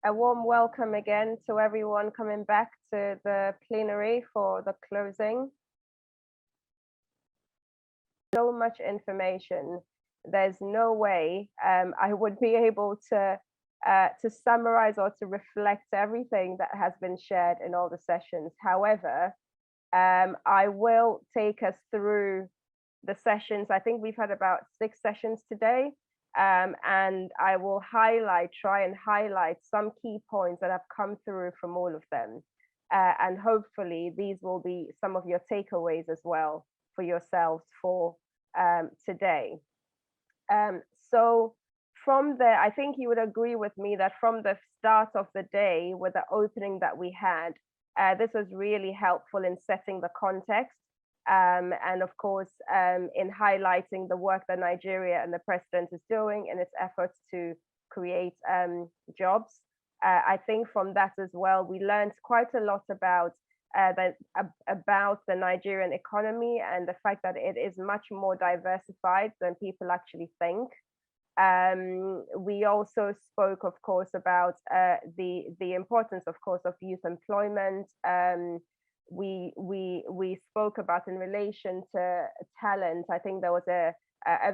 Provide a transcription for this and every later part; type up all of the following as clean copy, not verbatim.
A warm welcome again to everyone coming back to the plenary for the closing. So much information. There's no way I would be able to summarize or to reflect everything that has been shared in all the sessions. However, I will take us through the sessions. I think we've had about 6 sessions today. And I will try and highlight some key points that have come through from all of them. And hopefully these will be some of your takeaways as well for yourselves for today. So from there, I think you would agree with me that from the start of the day with the opening that we had, this was really helpful in setting the context. And of course, in highlighting the work that Nigeria and the president is doing in its efforts to create jobs. I think from that as well, we learned quite a lot about the Nigerian economy and the fact that it is much more diversified than people actually think. We also spoke, of course, about the importance, of course, of youth employment. We spoke about in relation to talent. I think there was a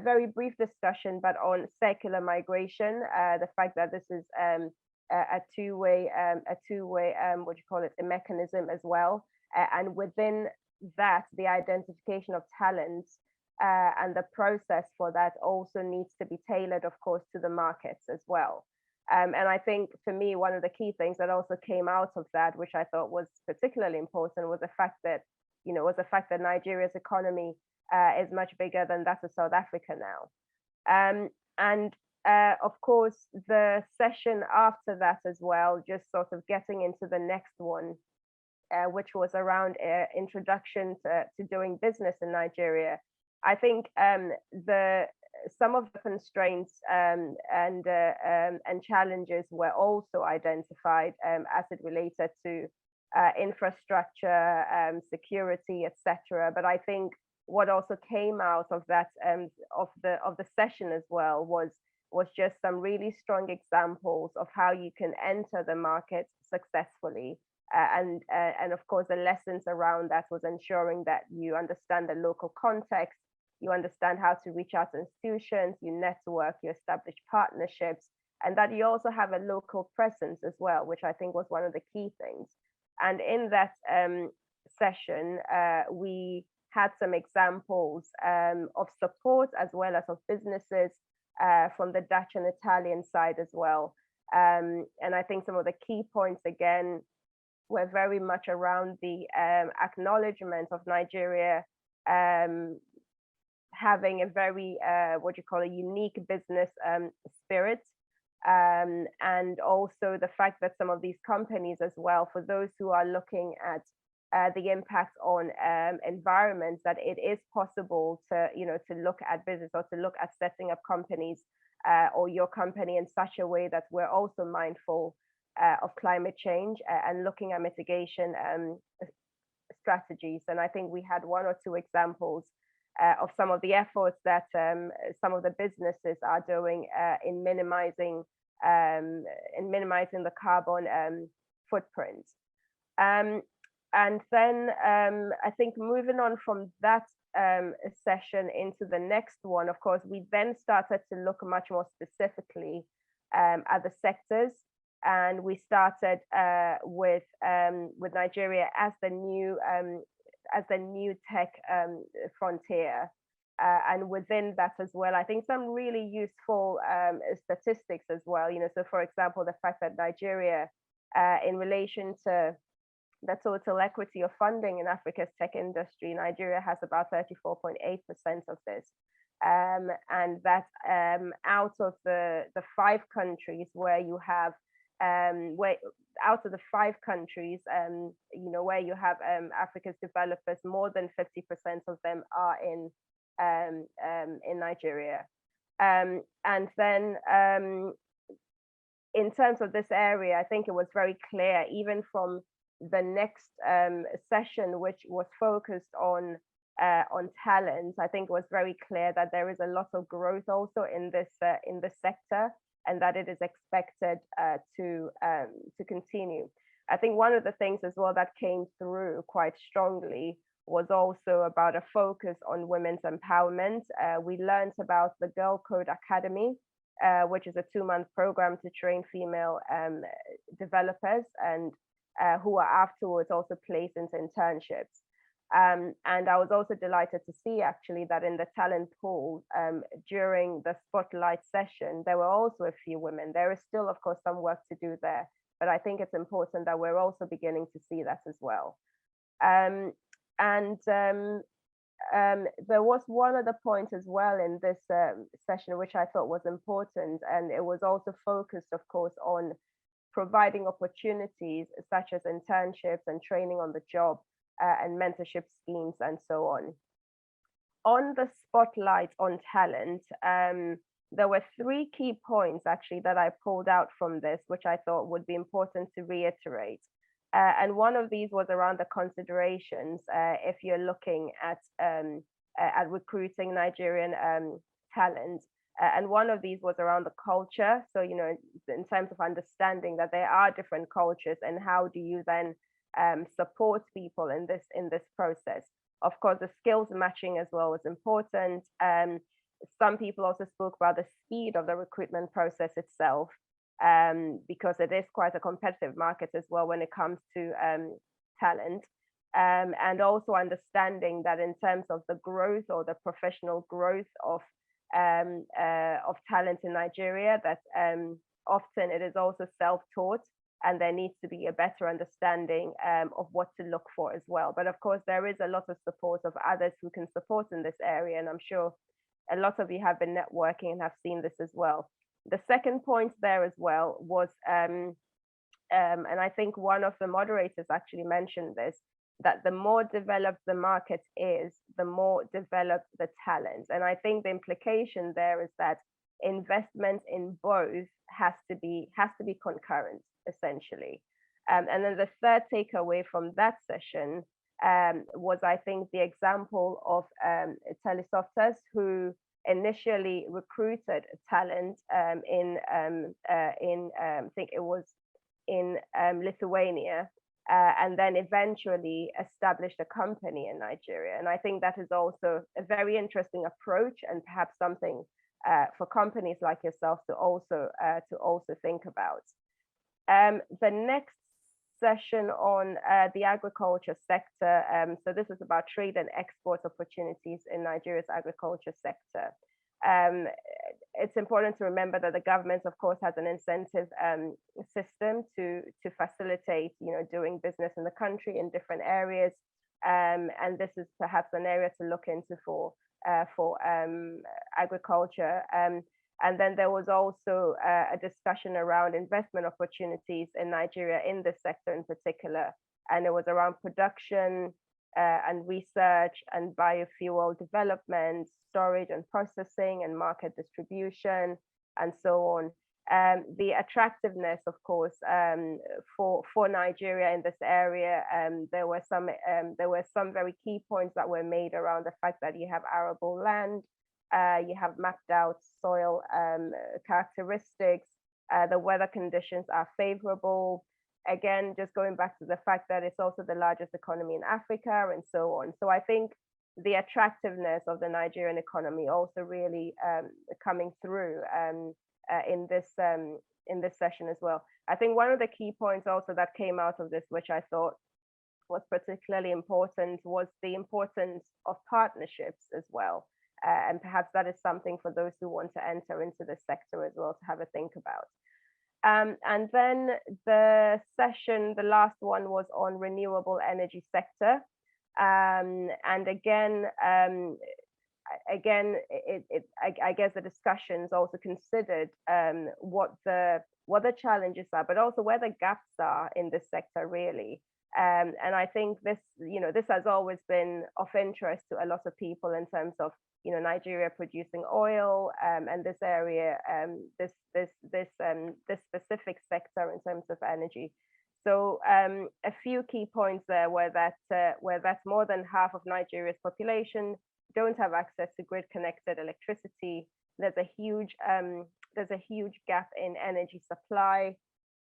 very brief discussion, but on secular migration, the fact that this is a two-way, what do you call it, a mechanism as well. And within that, the identification of talents and the process for that also needs to be tailored, of course, to the markets as well. And I think for me, one of the key things that also came out of that, which I thought was particularly important, was the fact that, Nigeria's economy is much bigger than that of South Africa now. Of course, the session after that as well, just sort of getting into the next one, which was around introduction to doing business in Nigeria. I think some of the constraints and challenges were also identified as it related to infrastructure, security, etc. But I think what also came out of that of the session as well was just some really strong examples of how you can enter the market successfully. And of course, the lessons around that was ensuring that you understand the local context, you understand how to reach out to institutions, you network, you establish partnerships, and that you also have a local presence as well, which I think was one of the key things. And in that session, we had some examples of support as well as of businesses from the Dutch and Italian side as well. And I think some of the key points, again, were very much around the acknowledgement of Nigeria having a very, a unique business spirit. And also the fact that some of these companies as well, for those who are looking at the impact on environments, that it is possible to look at business or to look at setting up companies or your company in such a way that we're also mindful of climate change and looking at mitigation strategies. And I think we had 1 or 2 examples of some of the efforts that some of the businesses are doing in minimizing the carbon footprint. And then I think moving on from that session into the next one, of course, we then started to look much more specifically at the sectors. And we started with Nigeria as the new tech frontier. And within that as well, I think some really useful statistics as well. So for example, the fact that Nigeria, in relation to the total equity of funding in Africa's tech industry, Nigeria has about 34.8% of this. And that out of the 5 countries where you have out of the 5 countries, where you have Africa's developers, more than 50% of them are in Nigeria. And then in terms of this area, I think it was very clear, even from the next session, which was focused on talent. I think it was very clear that there is a lot of growth also in this sector. and that it is expected to continue. I think one of the things as well that came through quite strongly was also about a focus on women's empowerment. We learned about the Girl Code Academy, which is a 2-month program to train female developers and who are afterwards also placed into internships. And I was also delighted to see actually that in the talent pool during the spotlight session, there were also a few women. There is still, of course, some work to do there, but I think it's important that we're also beginning to see that as well. There was one other point as well in this session, which I thought was important, and it was also focused, of course, on providing opportunities such as internships and training on the job and mentorship schemes and so on. On the spotlight on talent, there were 3 key points actually that I pulled out from this, which I thought would be important to reiterate. And one of these was around the considerations if you're looking at recruiting Nigerian talent. And one of these was around the culture. So, you know, in terms of understanding that there are different cultures, and how do you then support people in this process? Of course, the skills matching as well is important. Some people also spoke about the speed of the recruitment process itself, because it is quite a competitive market as well when it comes to talent, and also understanding that in terms of the growth or the professional growth of talent in Nigeria, that often it is also self-taught, and there needs to be a better understanding of what to look for as well. But of course, there is a lot of support of others who can support in this area, and I'm sure a lot of you have been networking and have seen this as well. The second point there as well was, and I think one of the moderators actually mentioned this, that the more developed the market is, the more developed the talent. And I think the implication there is that investment in both has to be concurrent, essentially. And then the third takeaway from that session was, I think, the example of Telesoftas, who initially recruited talent in I think it was in Lithuania, and then eventually established a company in Nigeria. And I think that is also a very interesting approach, and perhaps something for companies like yourself to also think about. The next session on the agriculture sector. So this is about trade and export opportunities in Nigeria's agriculture sector. It's important to remember that the government, of course, has an incentive system to facilitate, you know, doing business in the country in different areas, and this is perhaps an area to look into for agriculture. And then there was also a discussion around investment opportunities in Nigeria in this sector in particular. And it was around production and research and biofuel development, storage and processing, and market distribution, and so on. The attractiveness, of course, for Nigeria in this area, there were some very key points that were made around the fact that you have arable land, you have mapped out soil characteristics, the weather conditions are favorable. Again, just going back to the fact that it's also the largest economy in Africa, and so on. So I think the attractiveness of the Nigerian economy also really coming through in this session as well. I think one of the key points also that came out of this, which I thought was particularly important, was the importance of partnerships as well. And perhaps that is something for those who want to enter into this sector as well to have a think about. And then the last one was on renewable energy sector. And again, I guess the discussions also considered what the challenges are, but also where the gaps are in this sector really. And I think this has always been of interest to a lot of people in terms of, you know, Nigeria producing oil, and this area, this specific sector in terms of energy. So a few key points there were that more than half of Nigeria's population don't have access to grid-connected electricity. There's a huge there's a huge gap in energy supply.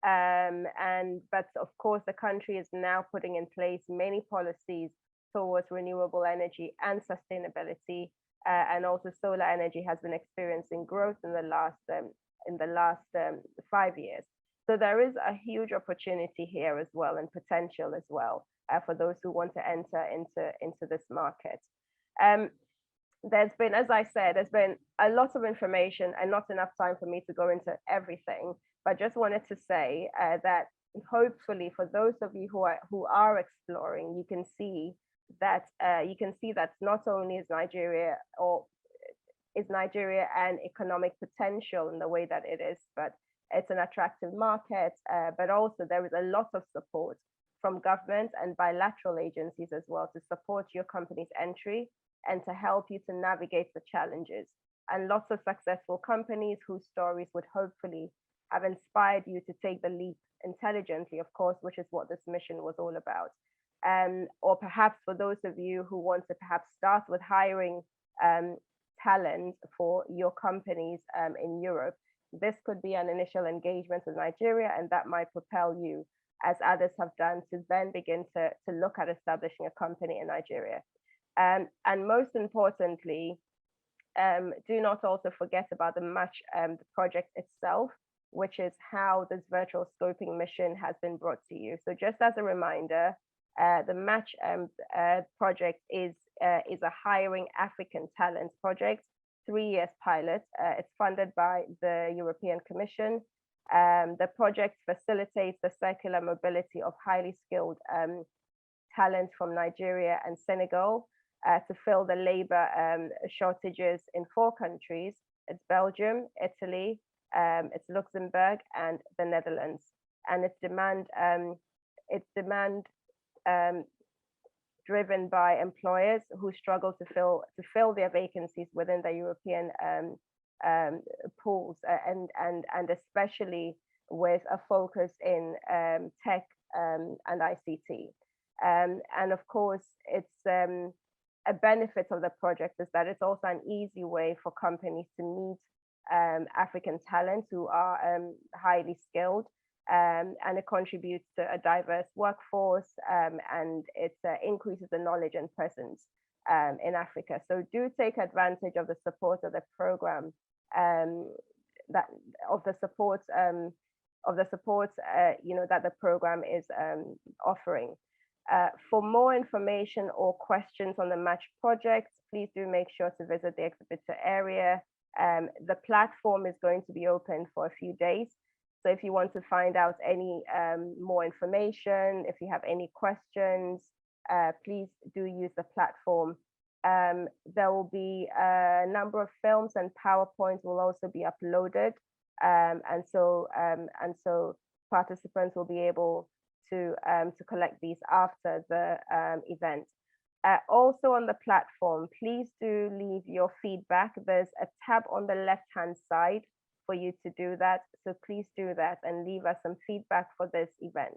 But of course, the country is now putting in place many policies towards renewable energy and sustainability. And also solar energy has been experiencing growth in the last 5 years. So there is a huge opportunity here as well, and potential as well, for those who want to enter into this market. There's been, as I said, there's been a lot of information and not enough time for me to go into everything, but just wanted to say that hopefully for those of you who are exploring, you can see that not only is Nigeria an economic potential in the way that it is, but it's an attractive market, but also there is a lot of support from government and bilateral agencies as well to support your company's entry and to help you to navigate the challenges. And lots of successful companies whose stories would hopefully have inspired you to take the leap intelligently, of course, which is what this mission was all about. Or perhaps for those of you who want to perhaps start with hiring talent for your companies in Europe, this could be an initial engagement with Nigeria, and that might propel you, as others have done, to then begin to look at establishing a company in Nigeria. And most importantly, do not also forget about the project itself, which is how this virtual scoping mission has been brought to you. So just as a reminder, the Match project is a hiring African talent project, 3 years pilot. It's funded by the European Commission. The project facilitates the circular mobility of highly skilled talent from Nigeria and Senegal to fill the labor shortages in 4 countries. It's Belgium, Italy, it's Luxembourg, and the Netherlands. And it's demand driven by employers who struggle to fill their vacancies within the European pools, and especially with a focus in tech and ICT. And of course, it's a benefit of the project is that it's also an easy way for companies to meet African talent who are highly skilled, and it contributes to a diverse workforce, and it increases the knowledge and presence in Africa. So do take advantage of the support of the program, that the program is offering. For more information or questions on the Match project, please do make sure to visit the exhibitor area. The platform is going to be open for a few days. So if you want to find out any more information, if you have any questions, please do use the platform. There will be a number of films and PowerPoints will also be uploaded. And so participants will be able to collect these after the event. Also on the platform, please do leave your feedback. There's a tab on the left-hand side for you to do that. So please do that and leave us some feedback for this event.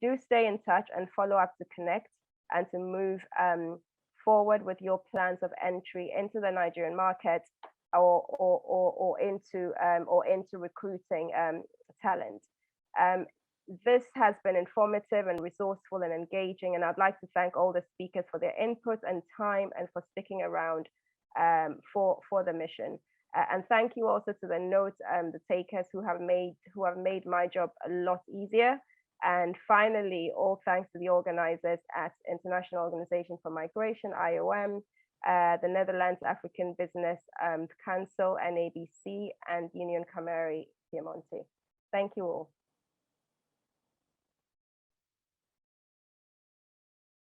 Do stay in touch and follow up to connect and to move forward with your plans of entry into the Nigerian market, or into recruiting talent. This has been informative and resourceful and engaging, and I'd like to thank all the speakers for their input and time and for sticking around for the mission. And thank you also to the notes and the takers who have made my job a lot easier. And finally, all thanks to the organizers at International Organization for Migration, IOM, the Netherlands African Business Council, NABC, and Unioncamere Piemonte. Thank you all.